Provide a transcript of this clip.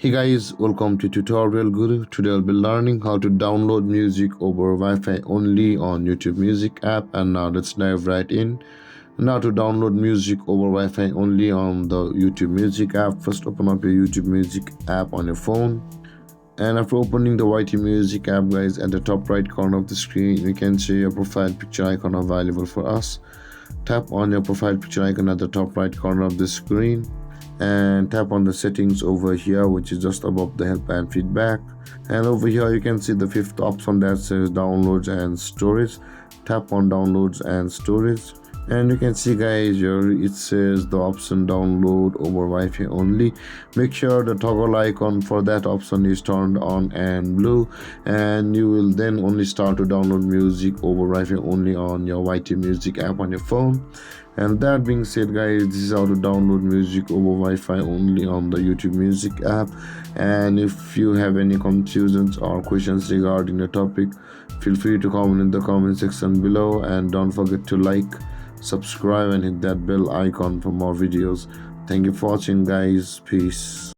Hey guys, welcome to Tutorial Guru. Today I'll be learning how to download music over Wi-Fi only on YouTube Music app. And now let's dive right in. Now to download music over Wi-Fi only on the YouTube Music app, first open up your YouTube Music app on your phone. And after opening the YT Music app, guys, at the top right corner of the screen, you can see your profile picture icon available for us. Tap on your profile picture icon at the top right corner of the screen and tap on the settings over here, which is just above the help and feedback. And over here you can see the fifth option that says downloads and storage. Tap on downloads and storage, and you can see, guys, here it says the option download over Wi-Fi only. Make sure the toggle icon for that option is turned on and blue, and you will then only start to download music over Wi-Fi only on your YT Music app on your phone. And that being said, guys, this is how to download music over Wi-Fi only on the YouTube Music app. And if you have any confusions or questions regarding the topic, feel free to comment in the comment section below, and don't forget to like, subscribe and hit that bell icon for more videos. Thank you for watching, guys. Peace.